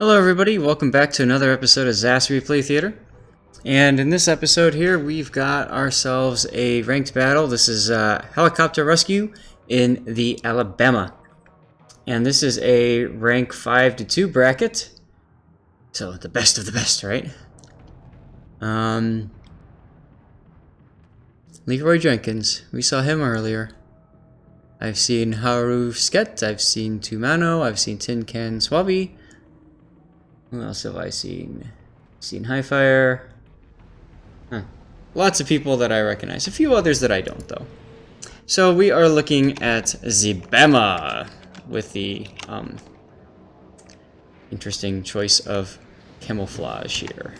Hello everybody, welcome back to another episode of Zath's Replay Theater. And in this episode here, we've got ourselves a ranked battle. This is HellaCopterRescue in the Alabama. And this is a rank 5 to 2 bracket. So the best of the best, right? Leroy Jenkins, we saw him earlier. I've seen Haru Sket, I've seen Tumano, I've seen Tin Can Swabby. Who else have I seen? Seen Highfire. Lots of people that I recognize. A few others that I don't, though. So we are looking at Zibama with the interesting choice of camouflage here.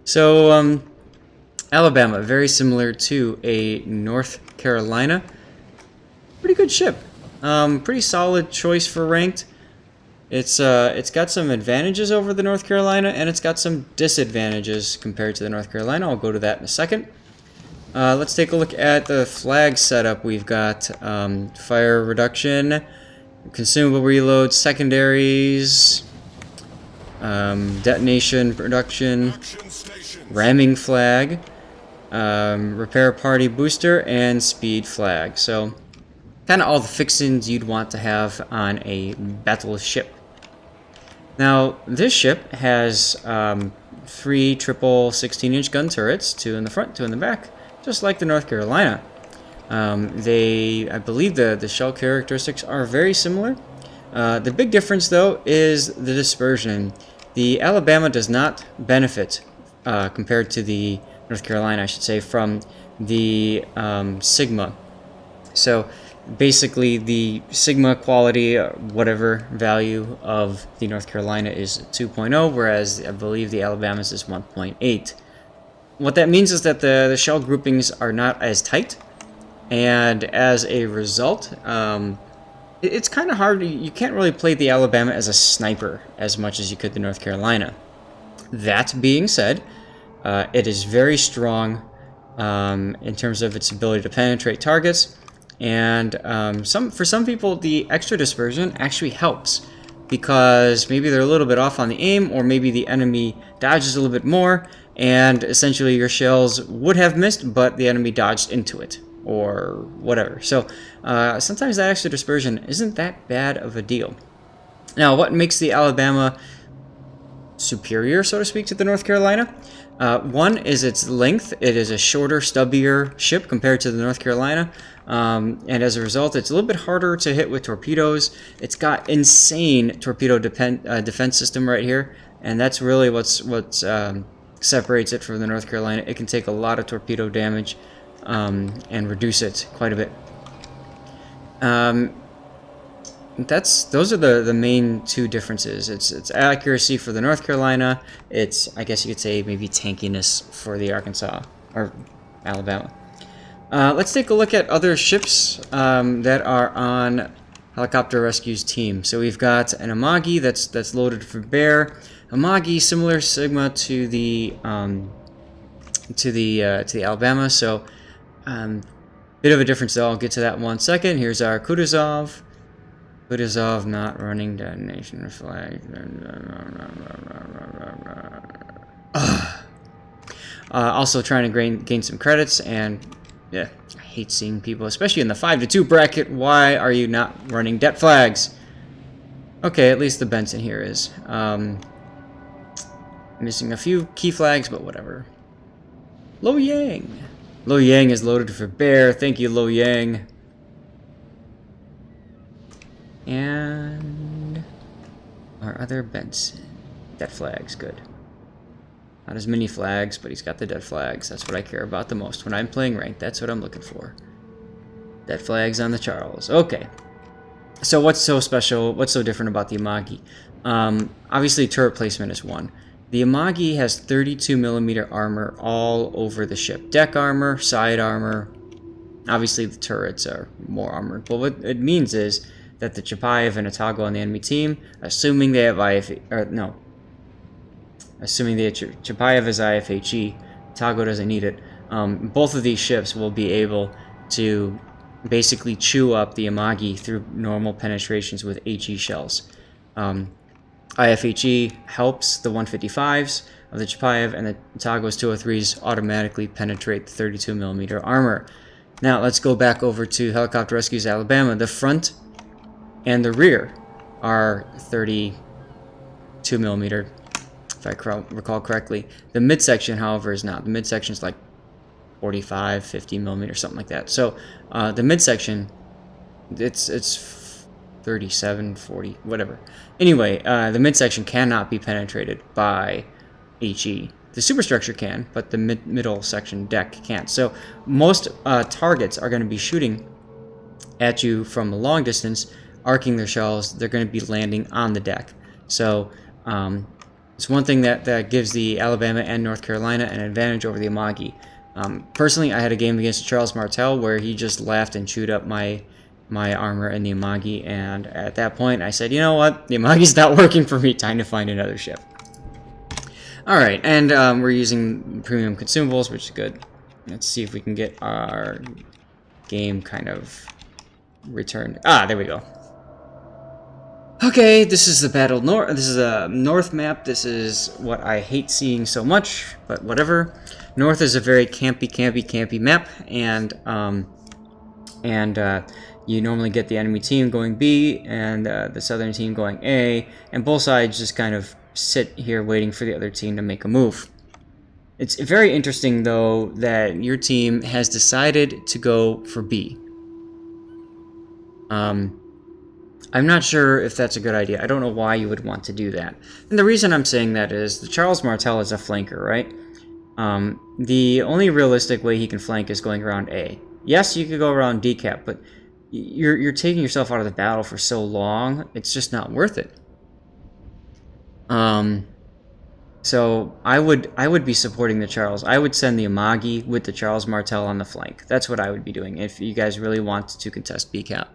So Alabama, very similar to a North Carolina. Pretty good ship. Pretty solid choice for ranked. It's got some advantages over the North Carolina, and it's got some disadvantages compared to the North Carolina. I'll go to that in a second. Let's take a look at the flag setup. We've got fire reduction, consumable reload, secondaries, detonation reduction, ramming flag, repair party booster, and speed flag. So kind of all the fixings you'd want to have on a battleship. Now, this ship has 3 triple 16-inch gun turrets, 2 in the front, 2 in the back, just like the North Carolina. I believe the shell characteristics are very similar. The big difference, though, is the dispersion. The Alabama does not benefit, compared to the North Carolina, I should say, from the Sigma. So basically, the Sigma quality, whatever value of the North Carolina is 2.0, whereas I believe the Alabama's is 1.8. What that means is that the shell groupings are not as tight, and as a result, it's kind of hard. You can't really play the Alabama as a sniper as much as you could the North Carolina. That being said, it is very strong in terms of its ability to penetrate targets. And for some people, the extra dispersion actually helps, because maybe they're a little bit off on the aim, or maybe the enemy dodges a little bit more, and essentially your shells would have missed, but the enemy dodged into it, or whatever. So sometimes that extra dispersion isn't that bad of a deal. Now, what makes the Alabama superior, so to speak, to the North Carolina? One is its length. It is a shorter, stubbier ship compared to the North Carolina, and as a result, it's a little bit harder to hit with torpedoes. It's got insane torpedo defense system right here, and that's really what separates it from the North Carolina. It can take a lot of torpedo damage and reduce it quite a bit. Those are the main two differences. It's accuracy for the North Carolina. It's, I guess you could say, maybe tankiness for the Arkansas or Alabama. Let's take a look at other ships that are on HellaCopterRescue's team. So we've got an Amagi that's loaded for bear. Amagi, similar Sigma to the Alabama. So bit of a difference though. I'll get to that in 1 second. Here's our Kutuzov. Kutuzov not running detonation flag. Also trying to gain some credits, and yeah, I hate seeing people, especially in the 5 to 2 bracket. Why are you not running det flags? Okay, at least the Benson here is. Missing a few key flags, but whatever. Lo Yang. Lo Yang is loaded for bear. Thank you, Lo Yang. And our other Benson. Det flags, good. Not as many flags, but he's got the det flags. That's what I care about the most when I'm playing ranked. That's what I'm looking for. Det flags on the Charles. Okay. So what's so special? What's so different about the Amagi? Obviously, turret placement is one. The Amagi has 32mm armor all over the ship. Deck armor, side armor. Obviously, the turrets are more armored. But what it means is that the Chapayev and Atago on the enemy team, assuming they have assuming the Chapayev is IFHE, Atago doesn't need it, both of these ships will be able to basically chew up the Amagi through normal penetrations with HE shells. IFHE helps the 155s of the Chapayev, and the Atago's 203s automatically penetrate the 32mm armor. Now let's go back over to Helicopter Rescue's Alabama. The front and the rear are 32mm, if I recall correctly. The midsection, however, is not. The midsection is like 45, 50mm, something like that. So the midsection, it's 37, 40, whatever. Anyway, the midsection cannot be penetrated by HE. The superstructure can, but the middle section deck can't. So most targets are going to be shooting at you from a long distance, arcing their shells. They're going to be landing on the deck. So it's one thing that gives the Alabama and North Carolina an advantage over the Amagi. Personally, I had a game against Charles Martel where he just laughed and chewed up my armor in the Amagi, and at that point I said, you know what, the Amagi's not working for me, time to find another ship. Alright, and we're using premium consumables, which is good. Let's see if we can get our game kind of returned. Ah, there we go. Okay, this is the Battle North. This is a North map. This is what I hate seeing so much, but whatever. North is a very campy map, and you normally get the enemy team going B and the southern team going A, and both sides just kind of sit here waiting for the other team to make a move. It's very interesting, though, that your team has decided to go for B. I'm not sure if that's a good idea. I don't know why you would want to do that. And the reason I'm saying that is the Charles Martel is a flanker, right? The only realistic way he can flank is going around A. Yes, you could go around D cap, but you're taking yourself out of the battle for so long, it's just not worth it. So I would be supporting the Charles. I would send the Amagi with the Charles Martel on the flank. That's what I would be doing if you guys really want to contest B cap.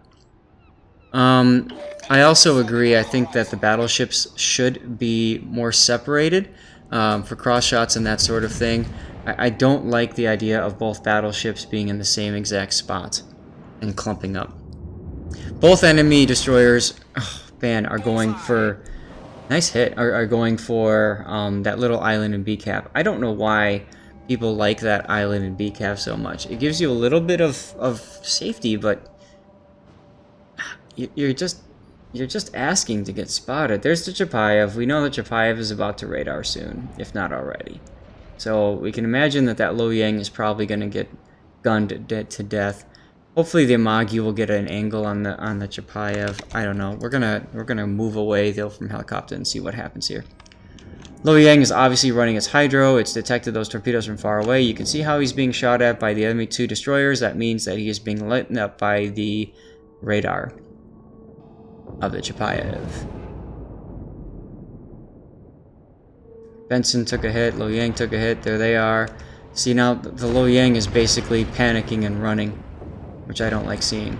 I also agree. I think that the battleships should be more separated for cross shots and that sort of thing. I don't like the idea of both battleships being in the same exact spot and clumping up. Both enemy destroyers, oh, man, are going for nice hit. Are going for that little island in B cap. I don't know why people like that island in B cap so much. It gives you a little bit of safety, but you're just asking to get spotted. There's the Chapayev. We know the Chapayev is about to radar soon, if not already. So we can imagine that Lo Yang is probably going to get gunned to death. Hopefully the Amagi will get an angle on the Chapayev. I don't know. We're gonna move away though from helicopter and see what happens here. Lo Yang is obviously running its hydro. It's detected those torpedoes from far away. You can see how he's being shot at by the enemy 2 destroyers. That means that he is being lit up by the radar of the Chapayev. Benson took a hit. Lo Yang took a hit. There they are. See, now the Lo Yang is basically panicking and running, which I don't like seeing.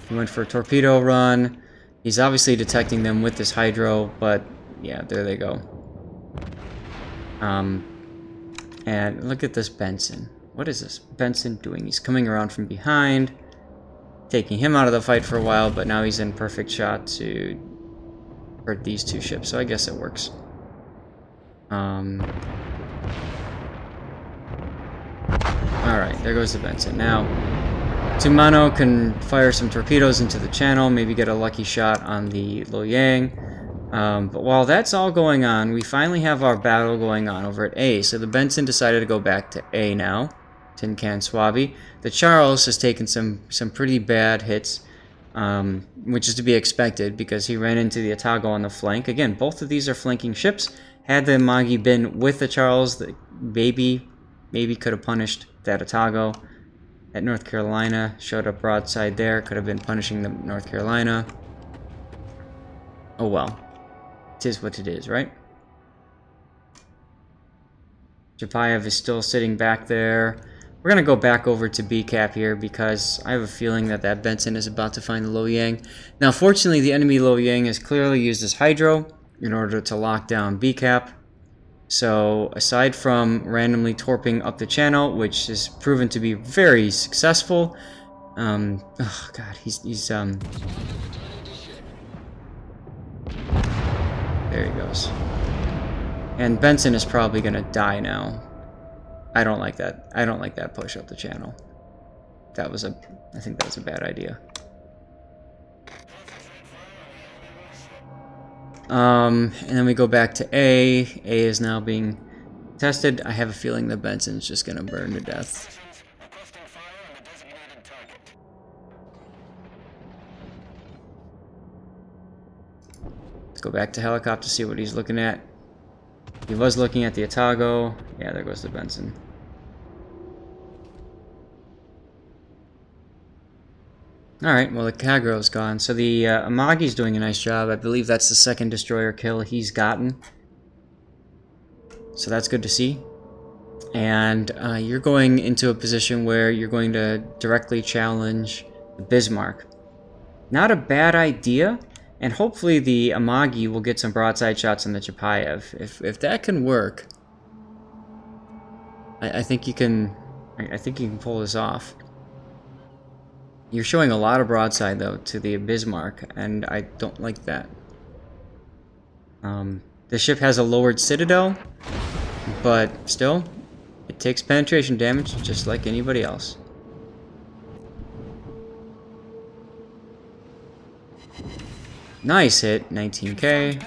He went for a torpedo run. He's obviously detecting them with this hydro, but yeah, there they go. And look at this Benson. What is this Benson doing? He's coming around from behind, taking him out of the fight for a while, but now he's in perfect shot to hurt these 2 ships, so I guess it works. Alright, there goes the Benson. Now, Tumano can fire some torpedoes into the channel, maybe get a lucky shot on the Lo Yang. But while that's all going on, we finally have our battle going on over at A. So the Benson decided to go back to A now. Tin Can Swabby. The Charles has taken some pretty bad hits, which is to be expected because he ran into the Atago on the flank. Again, both of these are flanking ships. Had the Amagi been with the Charles, the maybe could have punished that Atago at North Carolina. Showed up broadside there. Could have been punishing the North Carolina. Oh well. It is what it is, right? Chapayev is still sitting back there. We're going to go back over to B cap here because I have a feeling that Benson is about to find the Lo Yang. Now, fortunately, the enemy Lo Yang has clearly used his hydro in order to lock down B cap. So, aside from randomly torping up the channel, which has proven to be very successful, Oh god, he's there he goes. And Benson is probably gonna die now. I don't like that. I don't like that push up the channel. I think that was a bad idea. And then we go back to A. A is now being tested. I have a feeling that Benson's just gonna burn to death. Let's go back to helicopter to see what he's looking at. He was looking at the Atago. Yeah, there goes the Benson. Alright, well the Kagro's gone. So the Amagi's doing a nice job. I believe that's the second destroyer kill he's gotten. So that's good to see. And you're going into a position where you're going to directly challenge the Bismarck. Not a bad idea. And hopefully the Amagi will get some broadside shots on the Chapayev. If that can work, I think you can. I think you can pull this off. You're showing a lot of broadside though to the Bismarck, and I don't like that. The ship has a lowered citadel, but still, it takes penetration damage just like anybody else. Nice hit, 19k.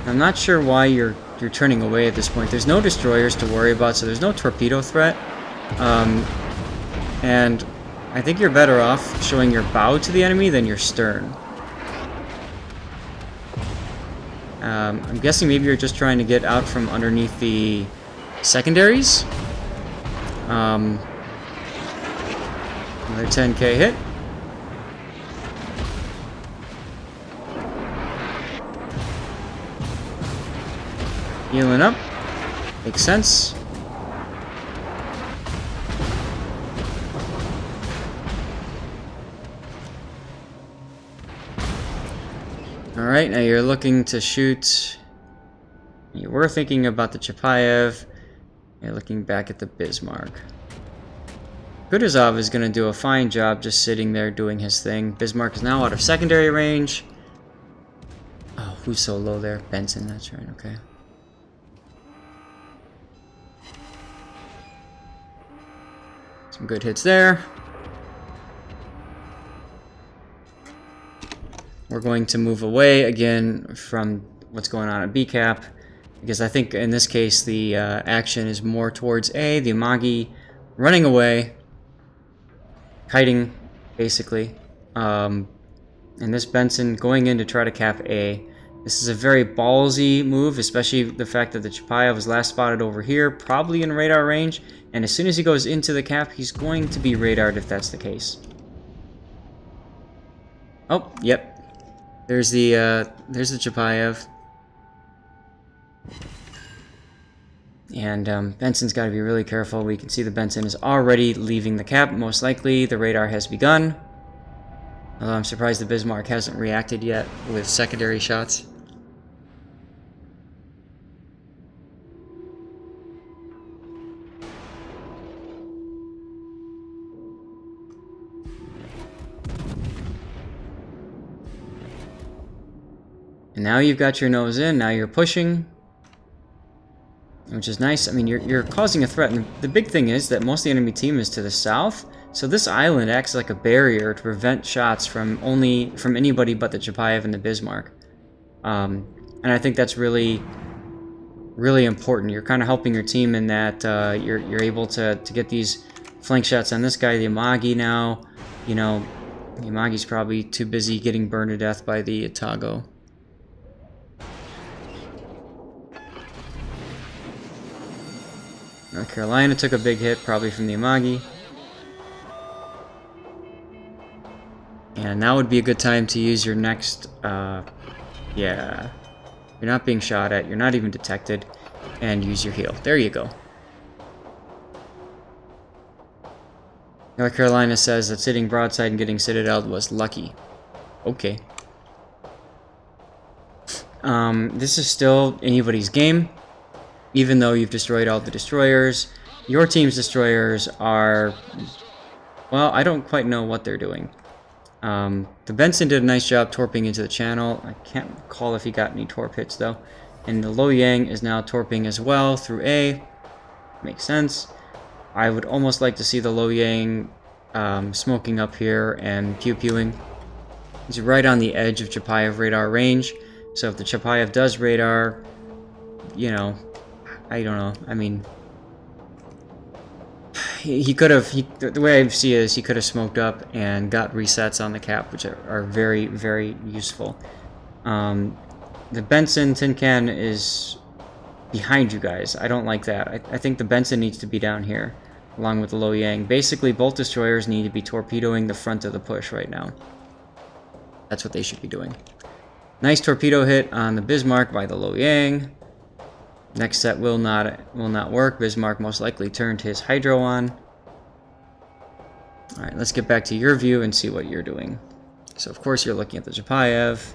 I'm not sure why you're turning away at this point. There's no destroyers to worry about, so there's no torpedo threat. And I think you're better off showing your bow to the enemy than your stern. I'm guessing maybe you're just trying to get out from underneath the secondaries. Another 10k hit. Healing up. Makes sense. Alright, now you're looking to shoot. You were thinking about the Chapayev. You're looking back at the Bismarck. Kutuzov is going to do a fine job just sitting there doing his thing. Bismarck is now out of secondary range. Oh, who's so low there? Benson, that's right, okay. Some good hits there. We're going to move away again from what's going on at B cap, because I think in this case the action is more towards A, the Amagi running away, kiting basically, and this Benson going in to try to cap A. This is a very ballsy move, especially the fact that the Chapayev was last spotted over here, probably in radar range, and as soon as he goes into the cap, he's going to be radared if that's the case. Oh, yep. There's the Chapayev. And Benson's got to be really careful. We can see the Benson is already leaving the cap. Most likely, the radar has begun. Although I'm surprised the Bismarck hasn't reacted yet with secondary shots. And now you've got your nose in, now you're pushing, which is nice. I mean, you're causing a threat, and the big thing is that most of the enemy team is to the south, so this island acts like a barrier to prevent shots from anybody but the Chapayev and the Bismarck. And I think that's really, really important. You're kind of helping your team in that you're able to get these flank shots on this guy, the Amagi now. You know, the Amagi's probably too busy getting burned to death by the Atago. North Carolina took a big hit, probably from the Amagi. And now would be a good time to use your next, yeah. You're not being shot at, you're not even detected, and use your heal. There you go. North Carolina says that sitting broadside and getting citadeled was lucky. Okay. This is still anybody's game. even though you've destroyed all the destroyers. Your team's destroyers are, well, I don't quite know what they're doing. The Benson did a nice job torping into the channel. I can't recall if he got any torp hits, though. And the Lo Yang is now torping as well through A. Makes sense. I would almost like to see the Lo Yang smoking up here and pew-pewing. He's right on the edge of Chapayev radar range. So if the Chapayev does radar, you know, I don't know. I mean, he could have, the way I see it is he could have smoked up and got resets on the cap, which are very, very useful. The Benson tin can is behind you guys. I don't like that. I think the Benson needs to be down here, along with the Lo Yang. Basically, both destroyers need to be torpedoing the front of the push right now. That's what they should be doing. Nice torpedo hit on the Bismarck by the Lo Yang. Next set will not work. Bismarck most likely turned his hydro on. Alright, let's get back to your view and see what you're doing. So of course you're looking at the Chapayev.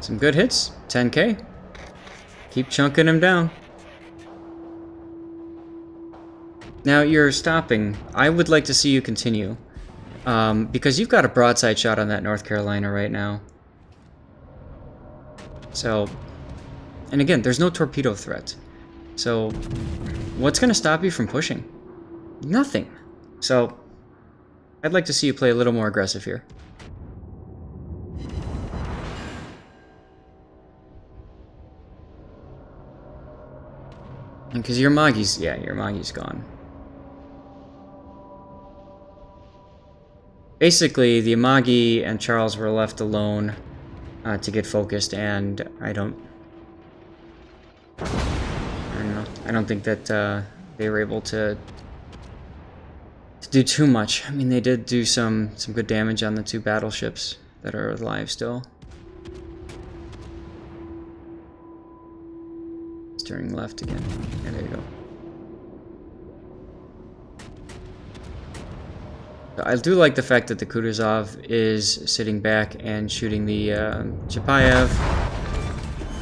Some good hits. 10k. Keep chunking him down. Now you're stopping. I would like to see you continue. Because you've got a broadside shot on that North Carolina right now. So, and again, there's no torpedo threat. So, what's going to stop you from pushing? Nothing. So, I'd like to see you play a little more aggressive here. Because your Magi's, yeah, your Magi's gone. Basically, the Amagi and Charles were left alone to get focused, and I don't know. I don't think that they were able to do too much. I mean, they did do some good damage on the two battleships that are alive still. It's turning left again. Yeah, there you go. I do like the fact that the Kutuzov is sitting back and shooting the Chapayev,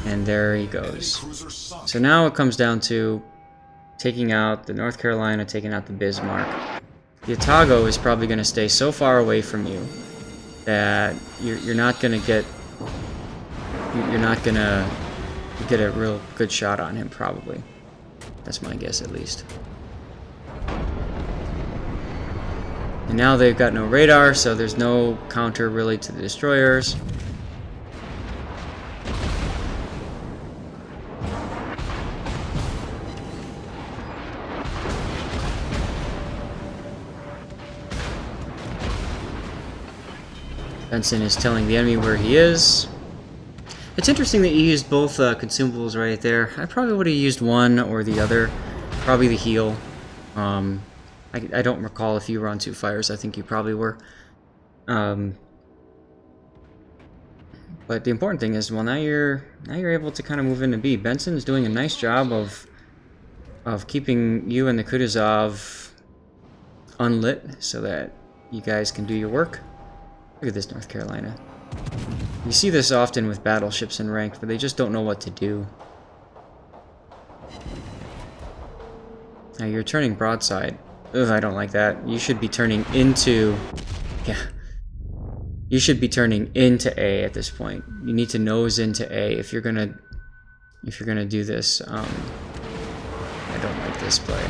and there he goes. So now it comes down to taking out the North Carolina, taking out the Bismarck. The Otago is probably going to stay so far away from you that you're not going to get a real good shot on him, probably. That's my guess, at least. And now they've got no radar, so there's no counter really to the destroyers. Benson is telling the enemy where he is. It's interesting that you used both consumables right there. I probably would have used one or the other. Probably the heal. I don't recall if you were on two fires. I think you probably were. But the important thing is, well, now you're able to kind of move into B. Benson is doing a nice job of keeping you and the Kutuzov unlit so that you guys can do your work. Look at this North Carolina. You see this often with battleships in ranked, but they just don't know what to do. Now you're turning broadside. Ugh, I don't like that. You should be turning into... Yeah. You should be turning into A at this point. You need to nose into A if you're gonna do this. I don't like this play.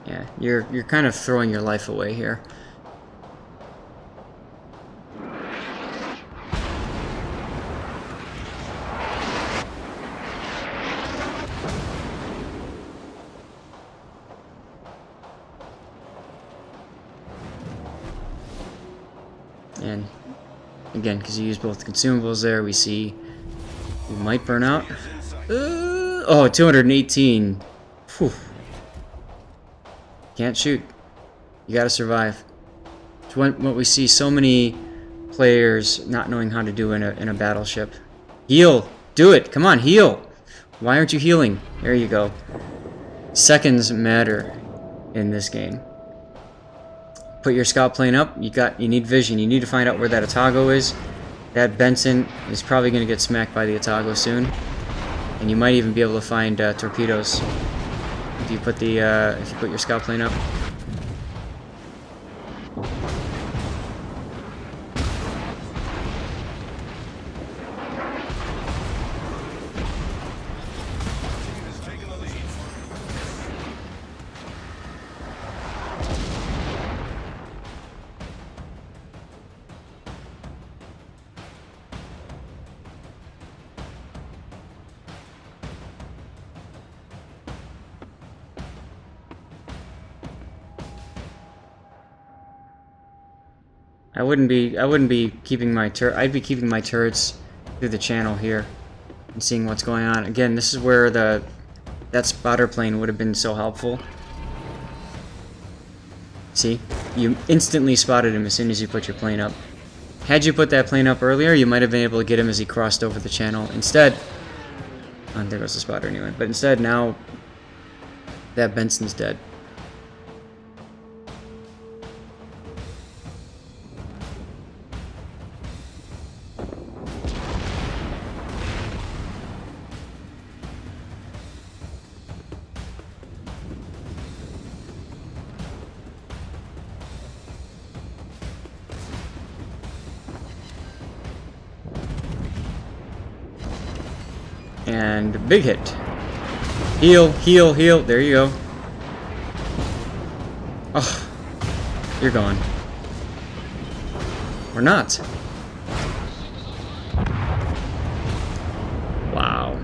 Yeah, you're kind of throwing your life away here. And again, because you use both consumables there, we see you might burn out. Oh, 218. Whew. Can't shoot. You gotta survive. It's what we see so many players not knowing how to do in a battleship. Heal! Do it! Come on, heal! Why aren't you healing? There you go. Seconds matter in this game. Put your scout plane up. You need vision. You need to find out where that Atago is. That Benson is probably going to get smacked by the Atago soon, and you might even be able to find torpedoes if you put your scout plane up. I wouldn't be keeping my I'd be keeping my turrets through the channel here and seeing what's going on. Again, this is where that spotter plane would have been so helpful. See? You instantly spotted him as soon as you put your plane up. Had you put that plane up earlier, you might have been able to get him as he crossed over the channel. Instead, oh, there goes the spotter anyway. But instead, now that Benson's dead. And big hit. Heal, heal, heal. There you go. Oh, you're gone. Or not. Wow.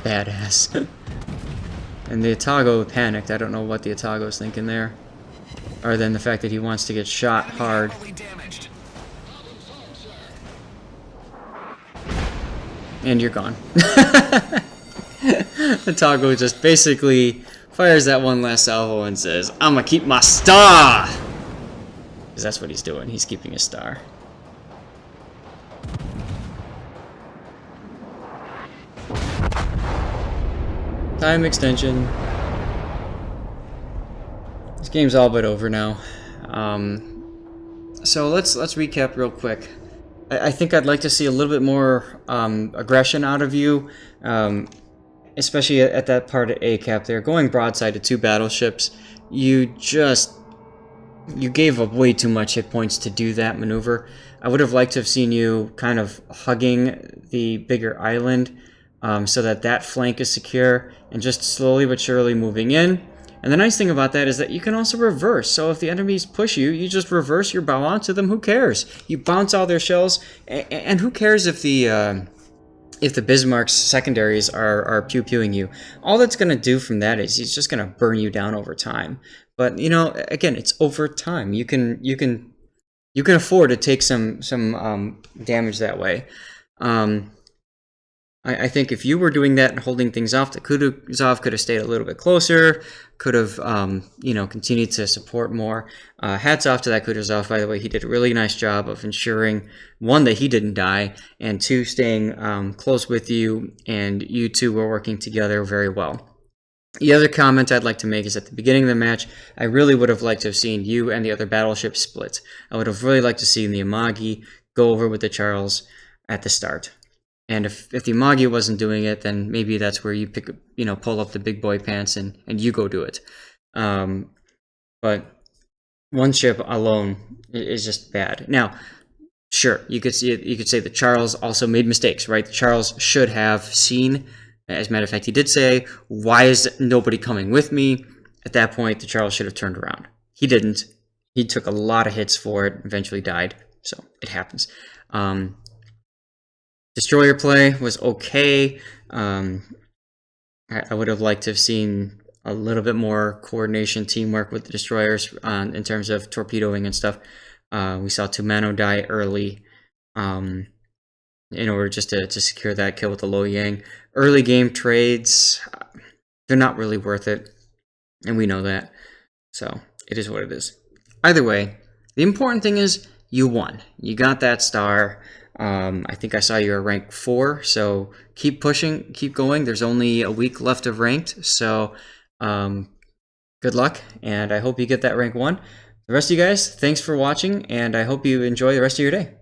Badass. And the Atago panicked. I don't know what the Atago's thinking there. Other than the fact that he wants to get shot hard. And you're gone. Atago just basically fires that one last salvo and says, "I'm gonna keep my star!" Because that's what he's doing. He's keeping his star. Time extension. This game's all but over now. So let's recap real quick. I think I'd like to see a little bit more aggression out of you, especially at that part of A cap there. Going broadside to two battleships, you gave up way too much hit points to do that maneuver. I would have liked to have seen you kind of hugging the bigger island so that flank is secure and just slowly but surely moving in. And the nice thing about that is that you can also reverse. So if the enemies push you, you just reverse your bow onto them. Who cares? You bounce all their shells, and who cares if the Bismarck's secondaries are pew-pewing you? All that's going to do from that is he's just going to burn you down over time. But you know, again, it's over time. You can afford to take some damage that way. I think if you were doing that and holding things off, the Kutuzov could have stayed a little bit closer, could have, continued to support more. Hats off to that Kutuzov, by the way. He did a really nice job of ensuring, one, that he didn't die, and two, staying close with you, and you two were working together very well. The other comment I'd like to make is at the beginning of the match, I really would have liked to have seen you and the other battleship split. I would have really liked to see the Amagi go over with the Charles at the start. And if the Amagi wasn't doing it, then maybe that's where you pull up the big boy pants and you go do it. But one ship alone is just bad. Now, sure, you could say the Charles also made mistakes, right? The Charles should have seen. As a matter of fact, he did say, "Why is nobody coming with me?" At that point, the Charles should have turned around. He didn't. He took a lot of hits for it, eventually died. So it happens. Destroyer play was okay. I would have liked to have seen a little bit more coordination, teamwork with the destroyers in terms of torpedoing and stuff. We saw Tumano die early in order just to secure that kill with the Lo Yang. Early game trades, they're not really worth it, and we know that. So it is what it is. Either way, the important thing is you won. You got that star. I think I saw you were rank 4, so keep pushing, keep going. There's only a week left of ranked, so good luck, and I hope you get that rank 1. The rest of you guys, thanks for watching, and I hope you enjoy the rest of your day.